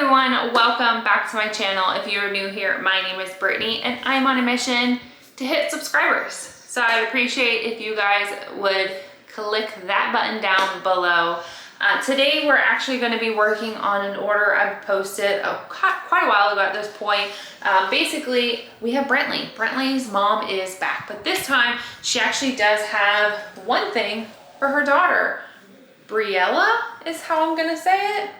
everyone, welcome back to my channel. If you're new here, my name is Brittany and I'm on a mission to hit subscribers. So I'd appreciate if you guys would click that button down below. Today we're actually going to be working on an order I posted quite a while ago at this point. Basically, we have Brittany. Brittany's mom is back, but this time she actually does have one thing for her daughter. Briella is how I'm going to say it.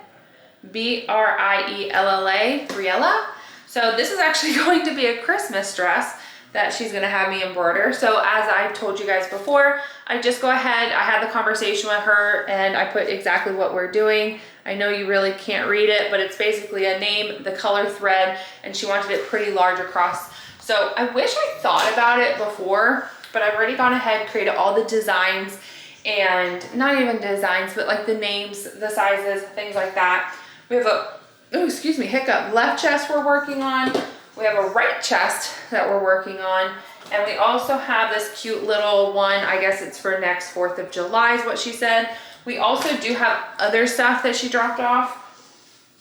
B-R-I-E-L-L-A, Briella. So this is actually going to be a Christmas dress that she's gonna have me embroider. So as I told you guys before, I just go ahead, I had the conversation with her and I put exactly what we're doing. I know you really can't read it, but it's basically a name, the color thread, and she wanted it pretty large across. So I wish I thought about it before, but I've already gone ahead, created all the designs, and not even designs, but like the names, the sizes, things like that. We have a, oh, excuse me, hiccup, left chest we're working on. We have a right chest that we're working on. And we also have this cute little one. I guess it's for next 4th of July is what she said. We also do have other stuff that she dropped off,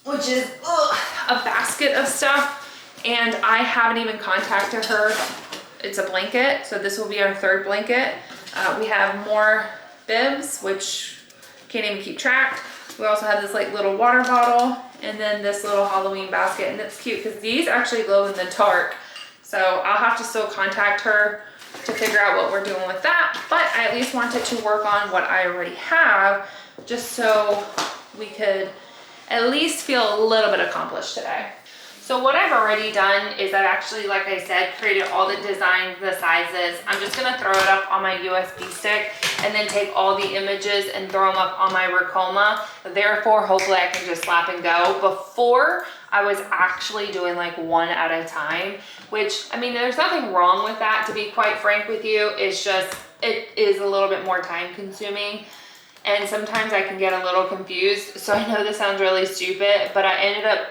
which is a basket of stuff. And I haven't even contacted her. It's a blanket. So this will be our 3rd blanket. We have more bibs, which can't even keep track. We also have this like little water bottle and then this little Halloween basket, and it's cute because these actually glow in the dark. So I'll have to still contact her to figure out what we're doing with that, but I at least wanted to work on what I already have just so we could at least feel a little bit accomplished today. So what I've already done is I've actually, like I said, created all the designs, the sizes. I'm just gonna throw it up on my USB stick and then take all the images and throw them up on my RICOMA. Therefore, hopefully I can just slap and go. Before, I was actually doing like one at a time, which, I mean, there's nothing wrong with that, to be quite frank with you. It's just, it is a little bit more time consuming. And sometimes I can get a little confused. So I know this sounds really stupid, but I ended up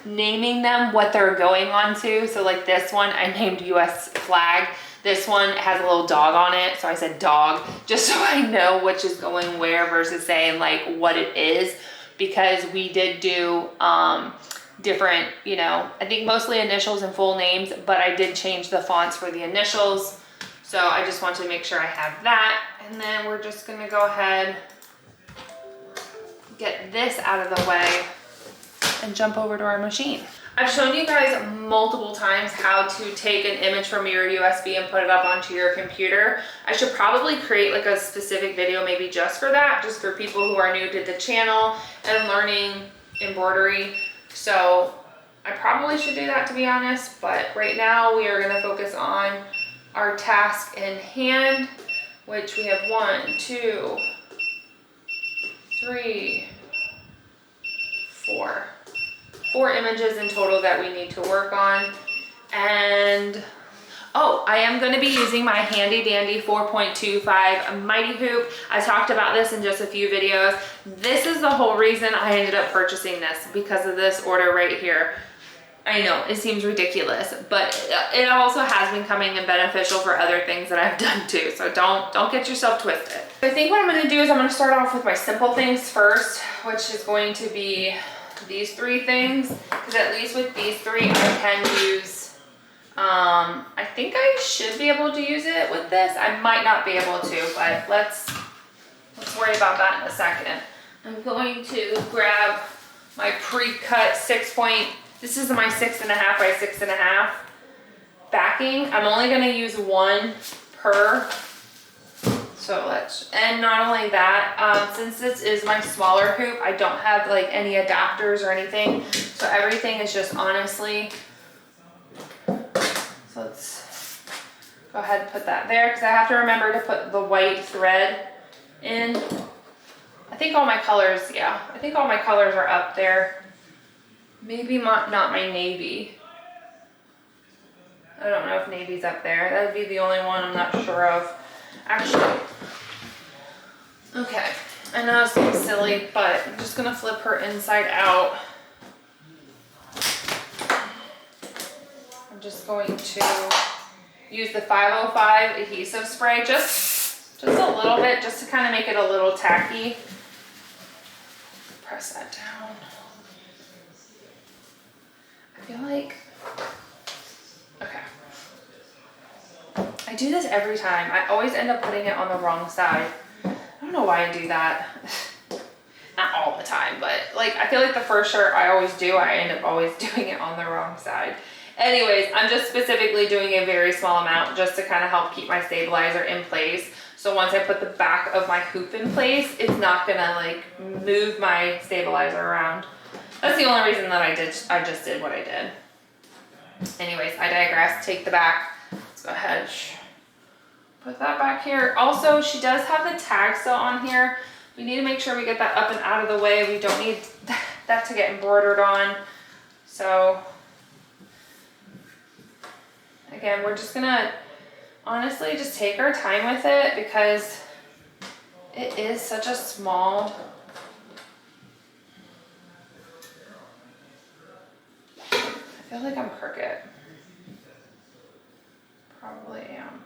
naming them what they're going on to. So like this one, I named US flag. This one has a little dog on it, so I said dog, just so I know which is going where versus saying like what it is, because we did do different, you know, I think mostly initials and full names, but I did change the fonts for the initials. So I just want to make sure I have that. And then we're just gonna go ahead, get this out of the way, and jump over to our machine. I've shown you guys multiple times how to take an image from your USB and put it up onto your computer. I should probably create like a specific video maybe just for that, just for people who are new to the channel and learning embroidery. So I probably should do that, to be honest, but right now we are gonna focus on our task in hand, which we have 1, 2, 3, 4. 4 images in total that we need to work on. And oh, I am going to be using my handy dandy 4.25 mighty hoop. I talked about this in just a few videos. This is the whole reason I ended up purchasing this, because of this order right here. I know it seems ridiculous, but it also has been coming in beneficial for other things that I've done too. So don't get yourself twisted. I think what I'm going to do is I'm going to start off with my simple things first, which is going to be these 3 things, because at least with these 3 I can use, I think I should be able to use it with this. I might not be able to, but let's worry about that in a second. I'm going to grab my pre-cut this is my 6.5 by 6.5 backing. I'm only going to use 1 per. So and not only that, since this is my smaller hoop, I don't have like any adapters or anything. So everything is just honestly, so let's go ahead and put that there, because I have to remember to put the white thread in. I think all my colors, yeah, I think all my colors are up there. Maybe not my navy. I don't know if navy's up there. That would be the only one I'm not sure of. Actually, okay, I know it seems silly, but I'm just gonna flip her inside out. I'm just going to use the 505 adhesive spray, just a little bit, just to kind of make it a little tacky. Press that down. feel like, okay. I do this every time. I always end up putting it on the wrong side. I don't know why I do that. Not all the time, but like, I feel like the first shirt I always do, I end up always doing it on the wrong side. Anyways, I'm just specifically doing a very small amount just to kind of help keep my stabilizer in place. So once I put the back of my hoop in place, it's not gonna like move my stabilizer around. That's the only reason that I just did what I did. Anyways, I digress. Take the back. Let's go ahead. Put that back here. Also, she does have the tag still on here. We need to make sure we get that up and out of the way. We don't need that to get embroidered on. So, again, we're just gonna honestly just take our time with it because it is such a small. I feel like I'm crooked. Probably am.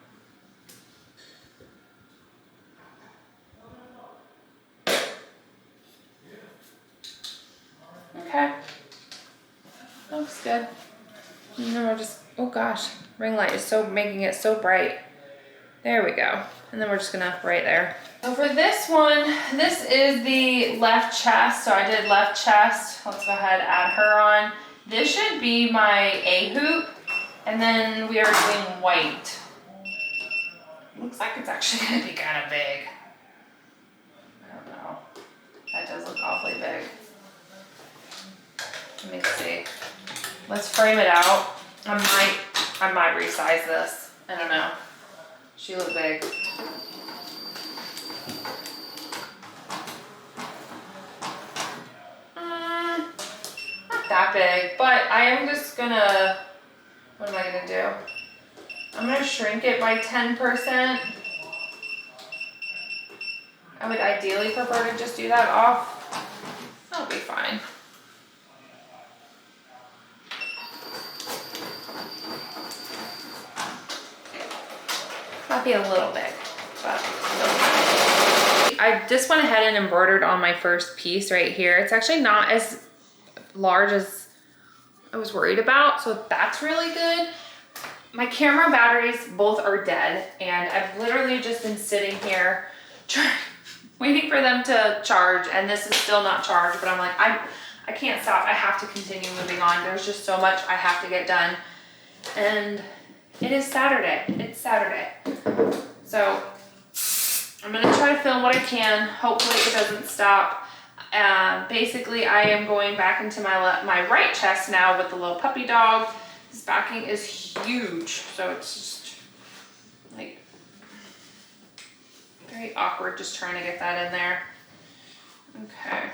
Okay. Looks good. And then we're just, oh gosh, ring light is so making it so bright. There we go. And then we're just gonna right there. So for this one, this is the left chest. So I did left chest. Let's go ahead and add her on. This should be my A hoop. And then we are doing white. Looks like it's actually gonna be kind of big. I don't know. That does look awfully big. Let me see. Let's frame it out. I might resize this. I don't know. She looked big. Not that big, but I am just gonna, what am I gonna do? I'm gonna shrink it by 10%. I would ideally prefer to just do that off. That'll be fine. Might be a little big, but I just went ahead and embroidered on my first piece right here. It's actually not as large as I was worried about, so that's really good. My camera batteries both are dead, and I've literally just been sitting here waiting for them to charge, and this is still not charged, but I'm like, I can't stop. I have to continue moving on. There's just so much I have to get done, and it is Saturday. It's Saturday. So I'm gonna try to film what I can. Hopefully it doesn't stop. Basically, I am going back into my right chest now with the little puppy dog. His backing is huge, so it's just like very awkward just trying to get that in there. Okay.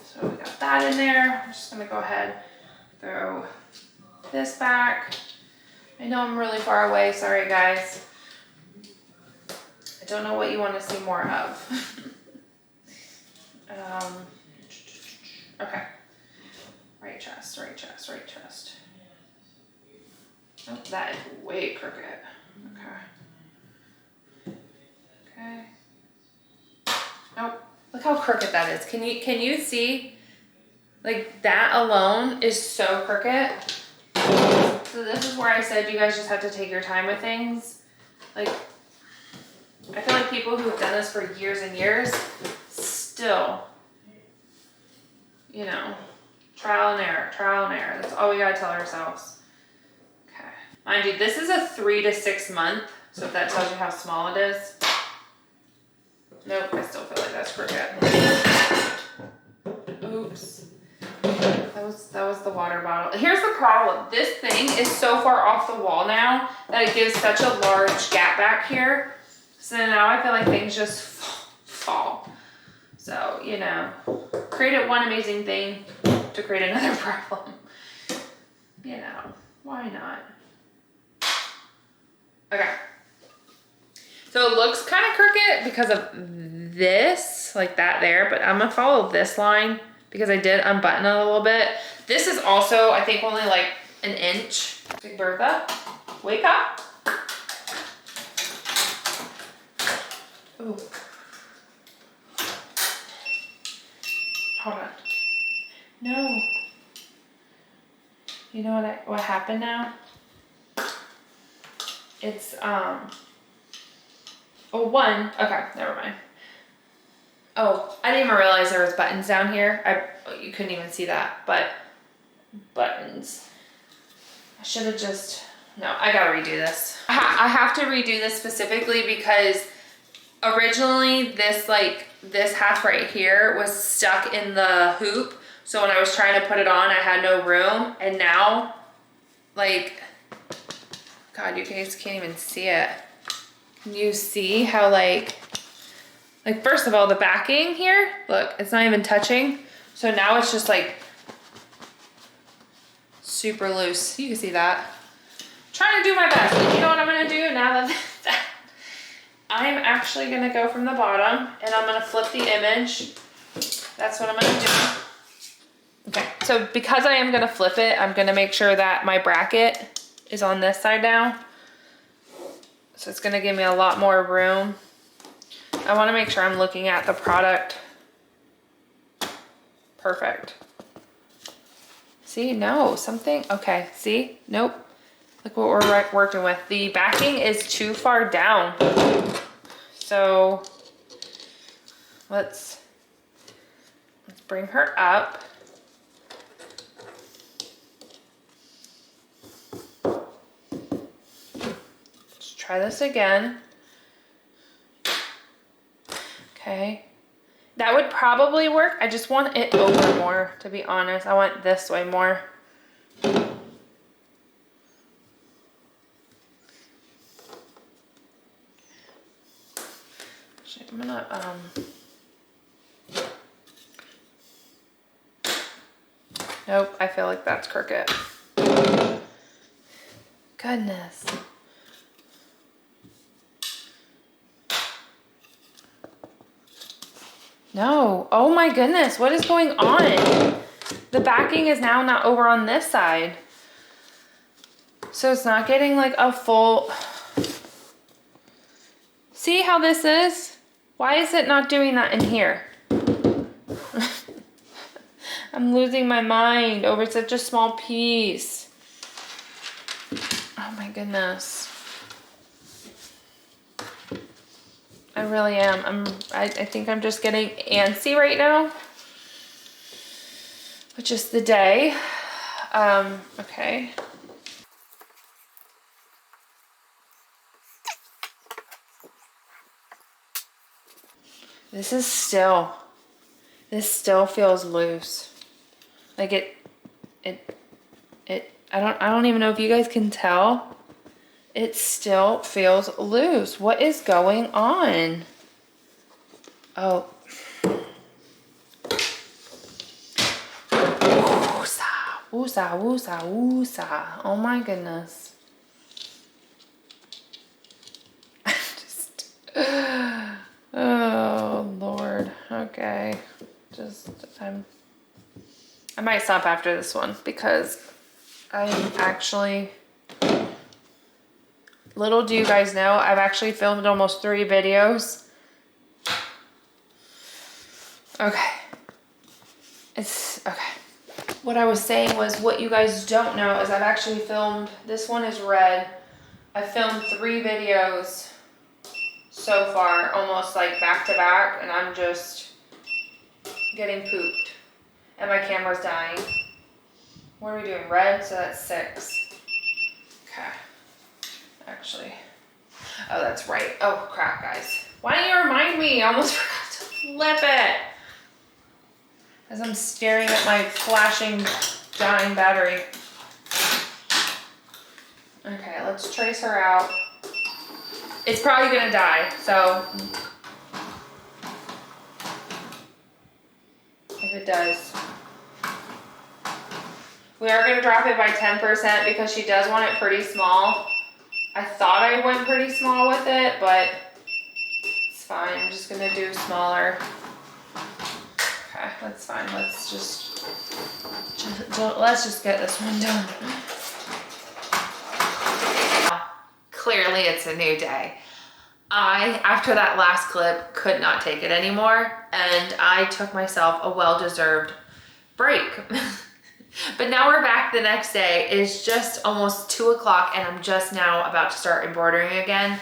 So we got that in there. I'm just gonna go ahead, throw this back. I know I'm really far away, sorry guys. I don't know what you want to see more of. Okay. Right chest, right chest, right chest. Oh, that is way crooked. Okay. Okay. Nope. Look how crooked that is. Can you see? Like that alone is so crooked. So this is where I said you guys just have to take your time with things. Like, I feel like people who have done this for years and years still, you know, trial and error, trial and error. That's all we gotta tell ourselves. Okay. Mind you, this is a 3 to 6 month, so if that tells you how small it is. Nope, I still feel like that's crooked. Oops. That was the water bottle. Here's the problem. This thing is so far off the wall now that it gives such a large gap back here. So now I feel like things just fall. So, you know, created one amazing thing to create another problem. You know, why not? Okay. So it looks kind of crooked because of this, like that there, but I'm gonna follow this line because I did unbutton it a little bit. This is also, I think, only like an inch. Big Bertha, wake up. Ooh. Hold on. No. You know what happened now? It's, oh, one. Okay, never mind. Oh, I didn't even realize there was buttons down here. You couldn't even see that, but buttons. I should have just, no, I gotta redo this. I have to redo this specifically because originally this half right here was stuck in the hoop. So when I was trying to put it on, I had no room. And now, like, God, you guys can't even see it. Can you see how like first of all, the backing here, look, it's not even touching. So now it's just like super loose. You can see that. I'm trying to do my best. And you know what I'm gonna do now that I'm actually gonna go from the bottom and I'm gonna flip the image. That's what I'm gonna do. Okay, so because I am gonna flip it, I'm gonna make sure that my bracket is on this side now. So it's gonna give me a lot more room. I wanna make sure I'm looking at the product. Perfect. See, no, something, okay, see, nope. Look what we're working with. The backing is too far down. So let's bring her up. Let's try this again. Okay. That would probably work. I just want it over more, to be honest. I want this way more. Actually, I'm gonna, nope, I feel like that's crooked. Goodness. No, oh my goodness, what is going on? The backing is now not over on this side. So it's not getting like a full, see how this is? Why is it not doing that in here? I'm losing my mind over such a small piece. Oh my goodness. I really am. I think I'm just getting antsy right now. Which is the day. Okay. This still feels loose. Like I don't even know if you guys can tell. It still feels loose. What is going on? Oh. Woosa, woosa, woosa. Oh my goodness. Oh Lord. Okay. I might stop after this one because I'm actually, little do you guys know, I've actually filmed almost 3 videos. Okay. It's okay. What I was saying was, what you guys don't know is I've actually filmed, this one is red. I filmed 3 videos so far, almost like back to back, and I'm just getting pooped. And my camera's dying. What are we doing? Red, so that's 6. Okay. Actually, oh, that's right. Oh, crap, guys. Why don't you remind me? I almost forgot to flip it. As I'm staring at my flashing, dying battery. Okay, let's trace her out. It's probably gonna die, so. If it does. We are gonna drop it by 10% because she does want it pretty small. I thought I went pretty small with it, but it's fine. I'm just gonna do smaller. Okay, that's fine. Let's just get this one done. Clearly it's a new day. after that last clip, could not take it anymore, and I took myself a well-deserved break. But now we're back the next day. It's just almost 2 o'clock and I'm just now about to start embroidering again.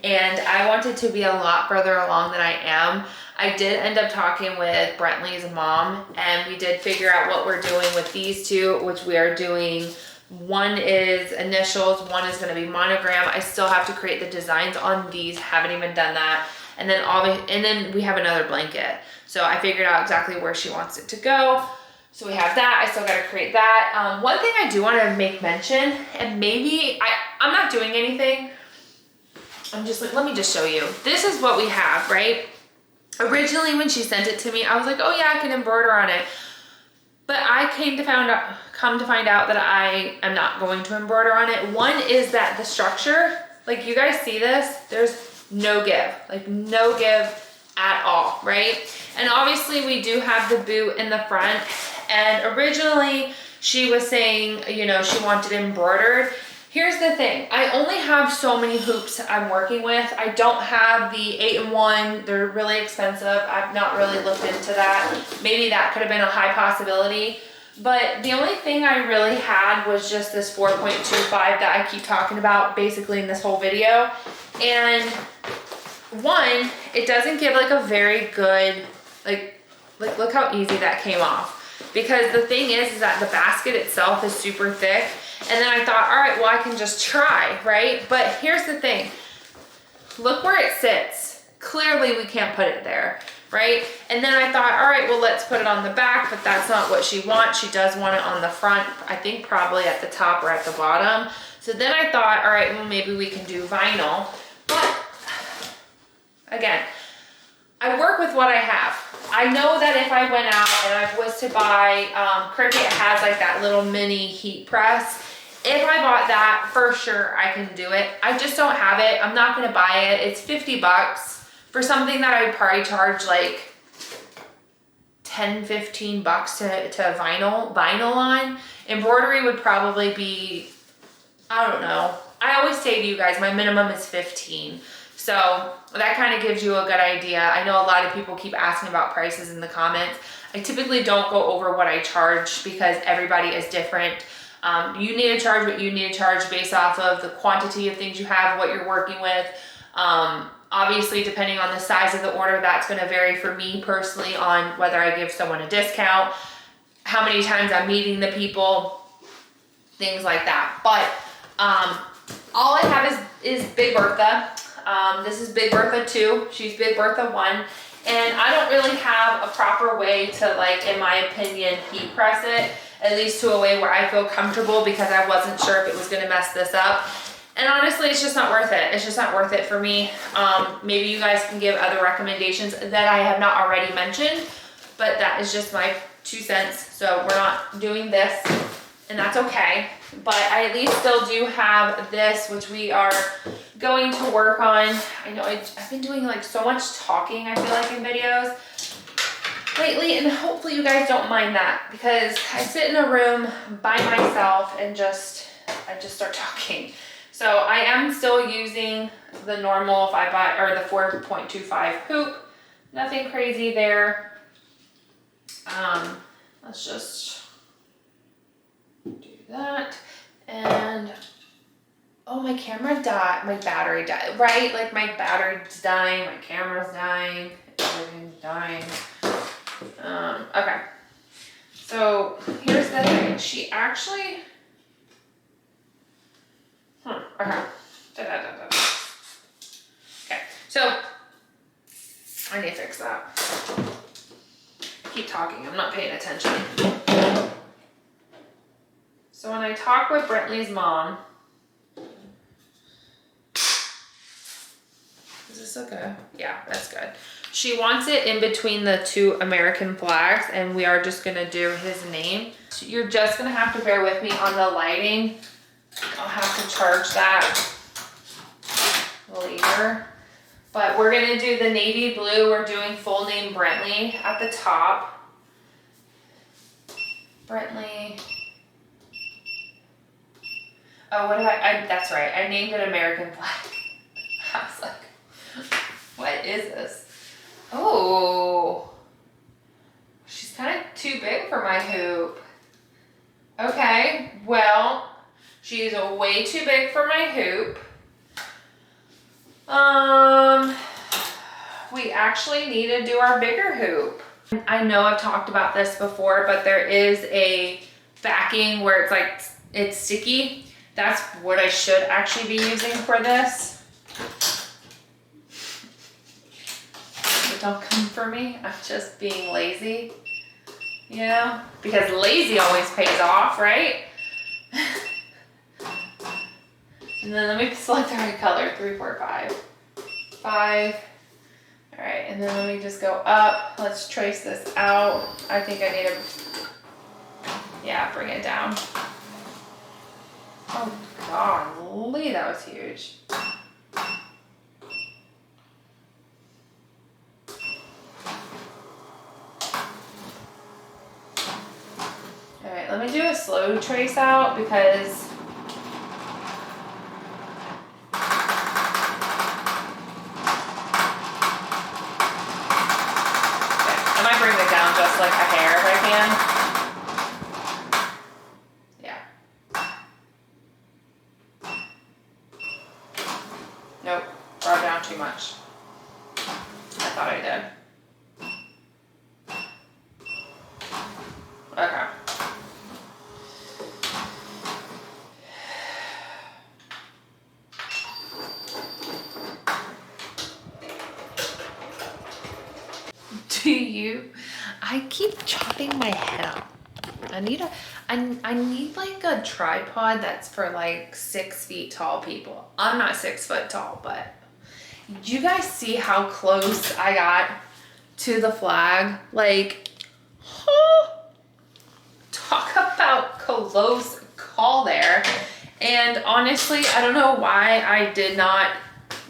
And I wanted to be a lot further along than I am. I did end up talking with Brittany's mom, and we did figure out what we're doing with these two, which we are doing. One is initials, one is gonna be monogram. I still have to create the designs on these, haven't even done that. And then we have another blanket. So I figured out exactly where she wants it to go. So we have that. I still got to create that. One thing I do want to make mention, and maybe I'm not doing anything. I'm just like, let me just show you. This is what we have, right? Originally, when she sent it to me, I was like, oh yeah, I can embroider on it. But I come to find out that I am not going to embroider on it. One is that the structure, like you guys see this, there's no give, like no give at all, right? And obviously we do have the boot in the front. And originally she was saying, you know, she wanted embroidered. Here's the thing. I only have so many hoops I'm working with. I don't have the 8-in-1. They're really expensive. I've not really looked into that. Maybe that could have been a high possibility. But the only thing I really had was just this 4.25 that I keep talking about basically in this whole video. And one, it doesn't give like a very good, like look how easy that came off. Because the thing is that the basket itself is super thick. And then I thought, all right, well, I can just try, right? But here's the thing. Look where it sits. Clearly we can't put it there, right? And then I thought, all right, well, let's put it on the back, but that's not what she wants. She does want it on the front, I think probably at the top or at the bottom. So then I thought, all right, well, maybe we can do vinyl. But again, I work with what I have. I know that if I went out and I was to buy, Cricut has like that little mini heat press. If I bought that, for sure I can do it. I just don't have it. I'm not gonna buy it. It's 50 bucks for something that I would probably charge like 10, 15 bucks to vinyl on. Embroidery would probably be, I don't know. I always say to you guys, my minimum is 15. So that kind of gives you a good idea. I know a lot of people keep asking about prices in the comments. I typically don't go over what I charge because everybody is different. You need to charge what you need to charge based off of the quantity of things you have, what you're working with. Obviously, depending on the size of the order, that's going to vary for me personally on whether I give someone a discount, how many times I'm meeting the people, things like that. But all I have is Big Bertha. This is Big Bertha 2. She's Big Bertha 1. And I don't really have a proper way to, like, in my opinion, heat press it, at least to a way where I feel comfortable, because I wasn't sure if it was going to mess this up. And honestly, it's just not worth it. It's just not worth it for me. Maybe you guys can give other recommendations that I have not already mentioned, but that is just my 2 cents. So we're not doing this, and that's okay. But I at least still do have this, which we are going to work on. I know I've been doing like so much talking, I feel like, in videos lately, and hopefully you guys don't mind that, because I sit in a room by myself and I just start talking. So I am still using the normal 4.25 hoop. Nothing crazy there. Let's just do that. And oh, my camera died, my battery died, right? Like my battery's dying, my camera's dying, everything's dying. Okay. So here's the thing. She actually, okay. Okay, so I need to fix that. Keep talking, I'm not paying attention. So when I talk with Brittany's mom, is this okay? Yeah, that's good. She wants it in between the 2 American flags, and we are just gonna do his name. So you're just gonna have to bear with me on the lighting. I'll have to charge that later. But we're gonna do the navy blue. We're doing full name Brittany at the top. Brittany. Oh, what did that's right. I named it American flag. I was like, What is this? Oh, she's kind of too big for my hoop. Okay, well, she's way too big for my hoop. We actually need to do our bigger hoop. I know I've talked about this before, but there is a backing where it's like, it's sticky. That's what I should actually be using for this. But don't come for me. I'm just being lazy, you know, because lazy always pays off, right? And then let me select the right color, 3, 4, 5. 5. All right, and then let me just go up. Let's trace this out. I think I need to, yeah, bring it down. Oh, golly, that was huge. All right, let me do a slow trace out because just like a hair if I can. Yeah. Nope, brought down too much. I thought I did. Okay. Do you? I keep chopping my head up. I need like a tripod that's for like 6 feet tall people. I'm not 6 foot tall, but you guys see how close I got to the flag? Like, oh, talk about close call there. And honestly, I don't know why I did not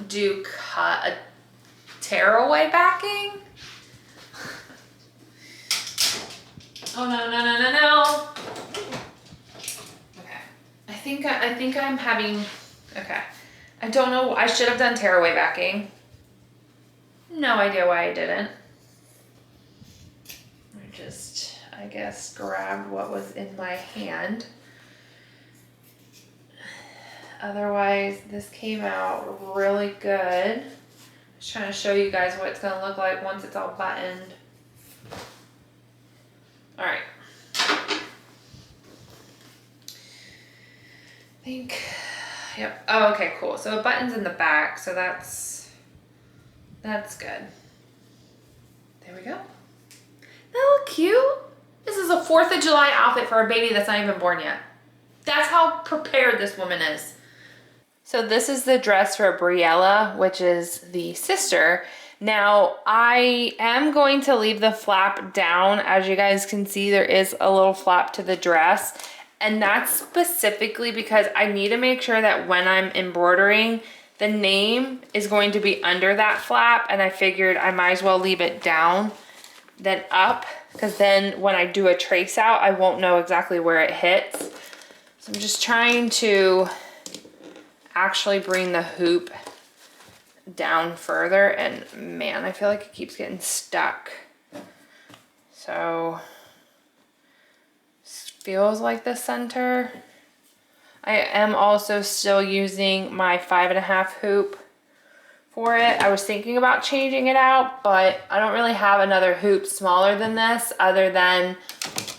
do cut a tearaway backing. Oh no, no, no, no, no. Okay. I think I'm having, okay. I don't know, I should have done tearaway backing. No idea why I didn't. I just, I guess, grabbed what was in my hand. Otherwise, this came out really good. Just trying to show you guys what it's gonna look like once it's all buttoned. All right. I think, yep. Oh, okay, cool. So it buttons in the back, so that's good. There we go. That look cute. This is a 4th of July outfit for a baby that's not even born yet. That's how prepared this woman is. So this is the dress for Briella, which is the sister. Now, I am going to leave the flap down. As you guys can see, there is a little flap to the dress. And that's specifically because I need to make sure that when I'm embroidering, the name is going to be under that flap. And I figured I might as well leave it down than up, because then when I do a trace out, I won't know exactly where it hits. So I'm just trying to actually bring the hoop down further, and man, I feel like it keeps getting stuck. So feels like the center. I am also still using my 5.5 hoop for it. I was thinking about changing it out, but I don't really have another hoop smaller than this other than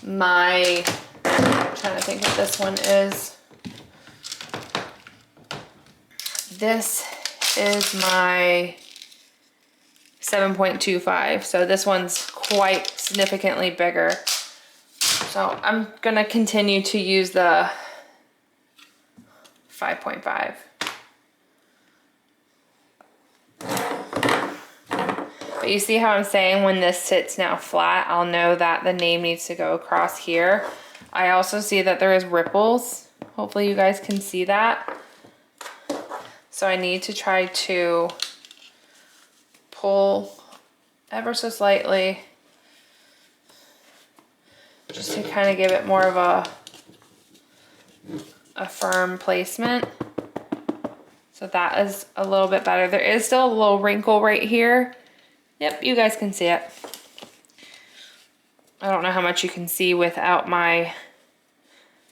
my, I'm trying to think what this one is. This is my 7.25, so this one's quite significantly bigger. So I'm gonna continue to use the 5.5. But you see how I'm saying when this sits now flat, I'll know that the name needs to go across here. I also see that there is ripples. Hopefully you guys can see that. So I need to try to pull ever so slightly just to kind of give it more of a firm placement. So that is a little bit better. There is still a little wrinkle right here. Yep, you guys can see it. I don't know how much you can see without my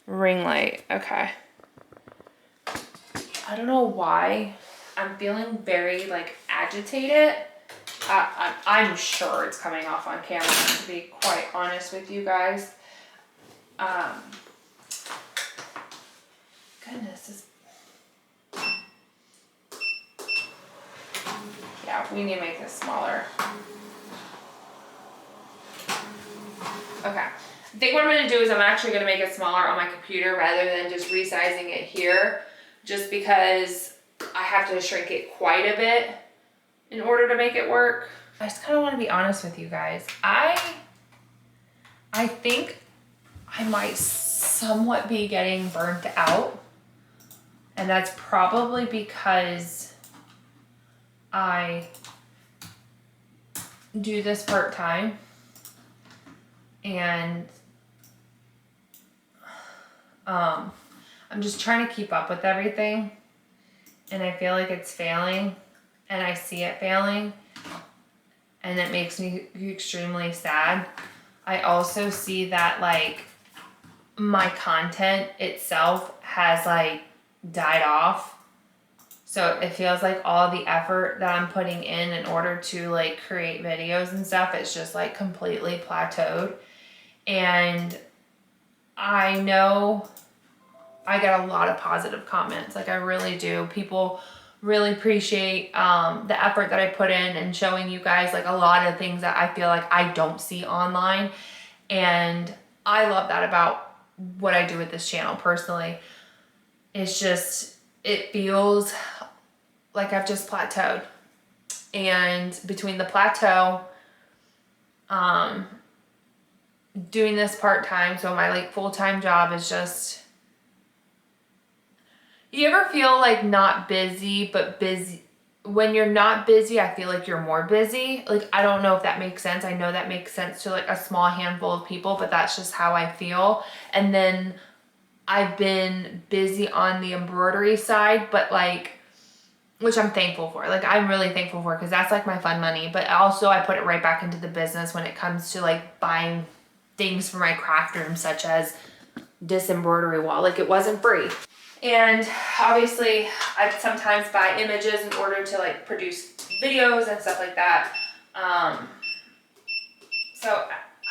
ring light. Okay. I don't know why I'm feeling very like agitated. I'm sure it's coming off on camera, to be quite honest with you guys. Goodness, yeah, we need to make this smaller. Okay, I think what I'm gonna do is I'm actually gonna make it smaller on my computer rather than just resizing it here, just because I have to shrink it quite a bit in order to make it work. I just kind of want to be honest with you guys. I think I might somewhat be getting burnt out, and that's probably because I do this part-time, and I'm just trying to keep up with everything, and I feel like it's failing, and I see it failing, and it makes me extremely sad. I also see that like my content itself has like died off. So it feels like all the effort that I'm putting in order to like create videos and stuff, it's just like completely plateaued. And I know I get a lot of positive comments. Like I really do. People really appreciate the effort that I put in and showing you guys like a lot of things that I feel like I don't see online. And I love that about what I do with this channel personally. It's just, it feels like I've just plateaued. And between the plateau, doing this part-time, so my like full-time job is just, you ever feel like not busy, but busy? When you're not busy, I feel like you're more busy. Like, I don't know if that makes sense. I know that makes sense to like a small handful of people, but that's just how I feel. And then I've been busy on the embroidery side, but like, which I'm thankful for. Like, I'm really thankful for, because that's like my fun money. But also I put it right back into the business when it comes to like buying things for my craft room, such as this embroidery wall. Like, it wasn't free. And obviously I sometimes buy images in order to like produce videos and stuff like that. So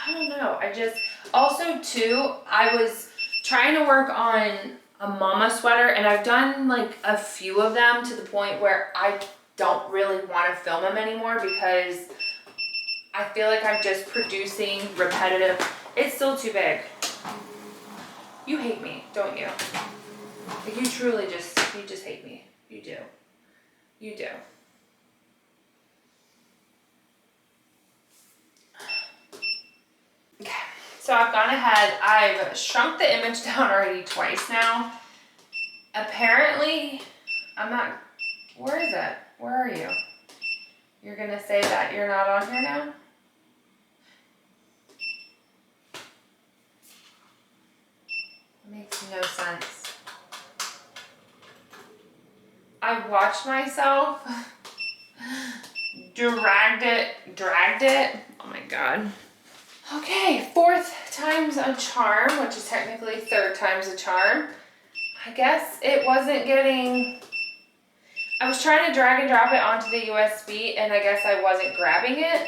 I don't know. I just, also too, I was trying to work on a mama sweater, and I've done like a few of them to the point where I don't really want to film them anymore, because I feel like I'm just producing repetitive. It's still too big. You hate me, don't you? Like, you truly just, you just hate me. You do. You do. Okay, so I've gone ahead, I've shrunk the image down already twice now. Apparently, I'm not, where is it? Where are you? You're gonna say that you're not on here now? It makes no sense. I watched myself, dragged it. Oh my God. Okay, 4th time's a charm, which is technically 3rd time's a charm. I guess it wasn't getting, I was trying to drag and drop it onto the USB, and I guess I wasn't grabbing it.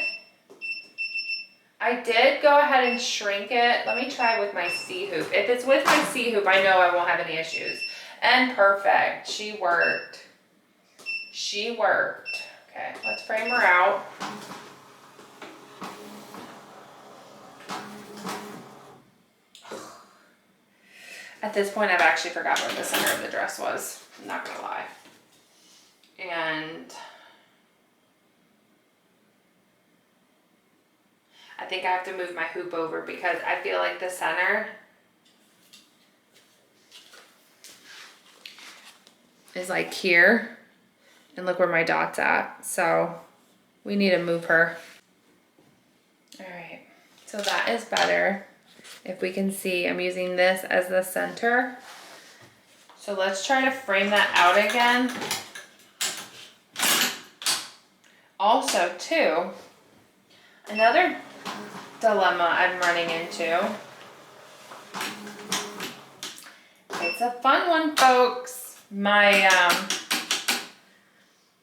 I did go ahead and shrink it. Let me try with my C-hoop. If it's with my C-hoop, I know I won't have any issues. And perfect, she worked. She worked. Okay, let's frame her out. At this point, I've actually forgot where the center of the dress was. I'm not gonna lie. And I think I have to move my hoop over, because I feel like the center is like here. And look where my dot's at. So we need to move her. All right, so that is better. If we can see, I'm using this as the center. So let's try to frame that out again. also too, another dilemma I'm running into. It's a fun one, folks. My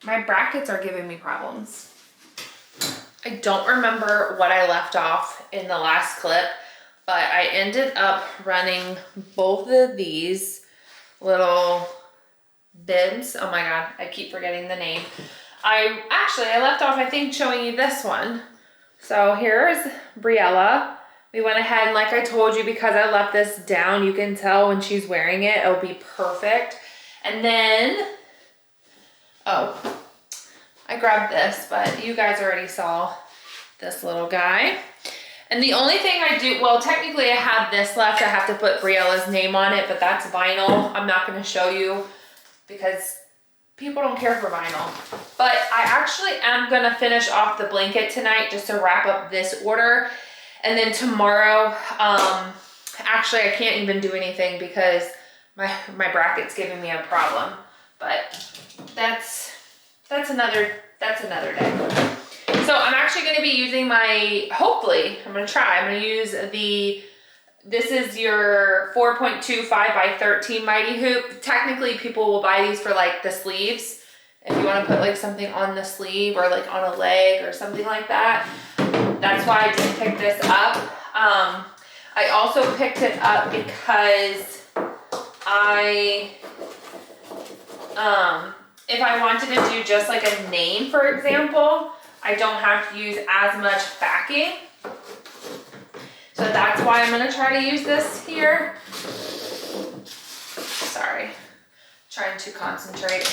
brackets are giving me problems. I don't remember what I left off in the last clip, but I ended up running both of these little bibs. Oh my God, I keep forgetting the name. I left off, I think, showing you this one. So here's Briella. We went ahead and, like I told you, because I left this down, you can tell when she's wearing it, it'll be perfect. And then, oh, I grabbed this, but you guys already saw this little guy. And the only thing I do, well, technically I have this left. I have to put Briella's name on it, but that's vinyl. I'm not going to show you because people don't care for vinyl. But I actually am going to finish off the blanket tonight just to wrap up this order. And then tomorrow, actually I can't even do anything because my bracket's giving me a problem. But that's another day. So I'm actually going to be using hopefully, I'm going to use this is your 4.25 by 13 mighty hoop. Technically people will buy these for like the sleeves. If you want to put like something on the sleeve or like on a leg or something like that. That's why I did pick this up. I also picked it up because if I wanted to do just like a name, for example, I don't have to use as much backing. So that's why I'm gonna try to use this here. Sorry, trying to concentrate.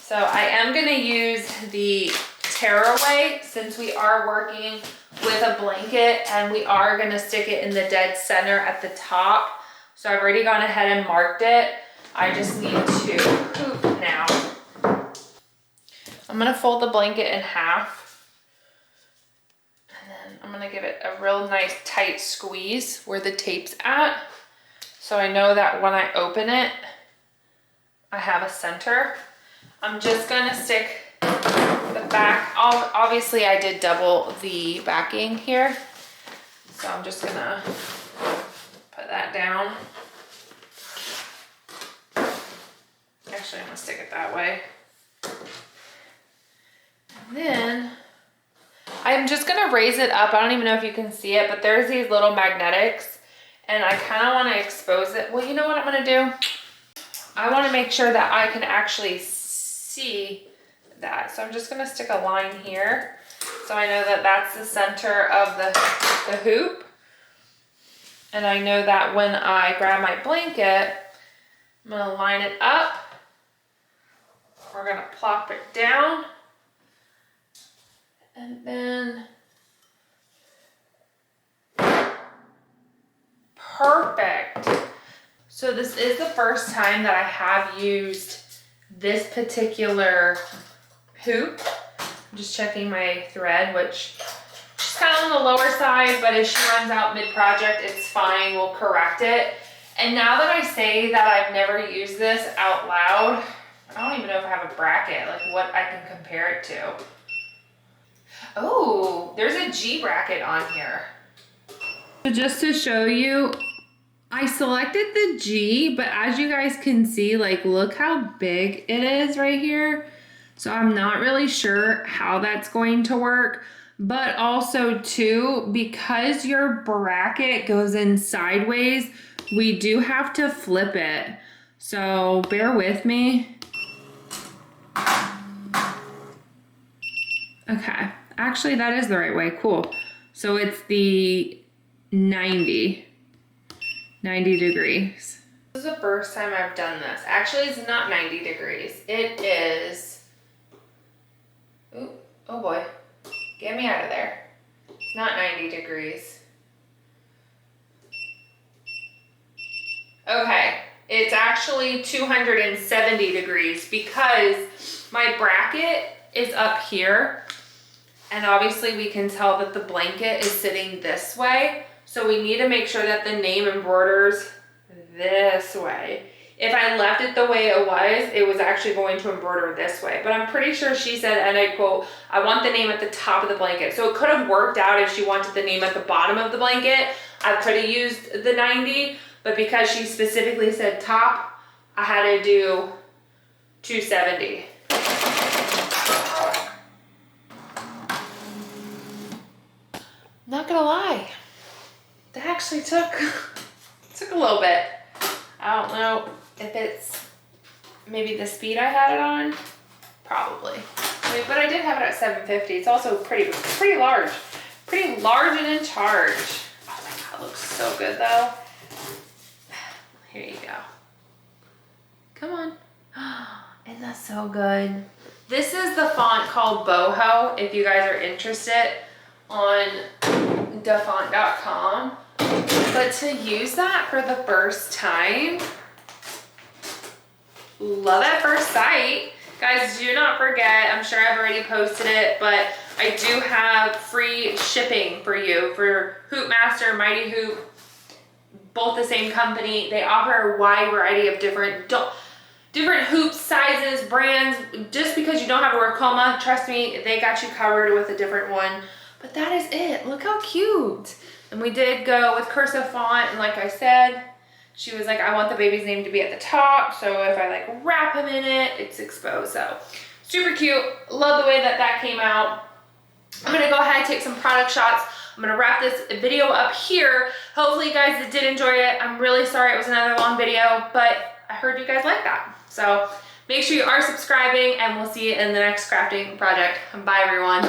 So I am gonna use the tearaway since we are working with a blanket and we are gonna stick it in the dead center at the top. So I've already gone ahead and marked it. I just need to hoop now. I'm gonna fold the blanket in half and then I'm gonna give it a real nice tight squeeze where the tape's at. So I know that when I open it, I have a center. I'm just gonna stick the back. Obviously I did double the backing here. So I'm just gonna put that down. Actually, I'm gonna stick it that way. And then I'm just gonna raise it up. I don't even know if you can see it, but there's these little magnetics and I kind of want to expose it. Well, you know what I'm gonna do? I want to make sure that I can actually see that. So I'm just gonna stick a line here. So I know that that's the center of the hoop. And I know that when I grab my blanket, I'm gonna line it up. We're gonna plop it down. And then, perfect. So this is the first time that I have used this particular hoop. I'm just checking my thread, which is kind of on the lower side, but if she runs out mid-project, it's fine, we'll correct it. And now that I say that I've never used this out loud, I don't even know if I have a bracket, like what I can compare it to. Oh, there's a G bracket on here. So just to show you, I selected the G, but as you guys can see, like look how big it is right here. So I'm not really sure how that's going to work, but also too, because your bracket goes in sideways, we do have to flip it. So bear with me. Okay, actually that is the right way, cool. So it's the 90 degrees. This is the first time I've done this. Actually, it's not 90 degrees. It is, ooh, oh boy, get me out of there. It's not 90 degrees. Okay, it's actually 270 degrees because my bracket is up here. And obviously we can tell that the blanket is sitting this way. So we need to make sure that the name embroiders this way. if I left it the way it was actually going to embroider this way. But I'm pretty sure she said, and I quote, I want the name at the top of the blanket. So it could have worked out if she wanted the name at the bottom of the blanket. I could have used the 90, but because she specifically said top, I had to do 270. Not gonna lie, that actually took a little bit. I don't know if it's maybe the speed I had it on, probably. I mean, but I did have it at 750. It's also pretty large and in charge. Oh my God, it looks so good though. Here you go. Come on. Isn't that so good? This is the font called Boho, if you guys are interested, on dafont.com. But to use that for the first time, love at first sight. Guys, do not forget, I'm sure I've already posted it, but I do have free shipping for you for Hoopmaster, Mighty Hoop, both the same company. They offer a wide variety of different hoop sizes, brands. Just because you don't have a RICOMA, trust me, they got you covered with a different one. But that is it. Look how cute. And we did go with cursive font, and like I said, she was like, I want the baby's name to be at the top, so if I like wrap him in it, it's exposed. So super cute. Love the way that came out. I'm gonna go ahead and take some product shots. I'm gonna wrap this video up here. Hopefully you guys did enjoy it. I'm really sorry it was another long video, but I heard you guys like that. So make sure you are subscribing, and we'll see you in the next crafting project. Bye everyone.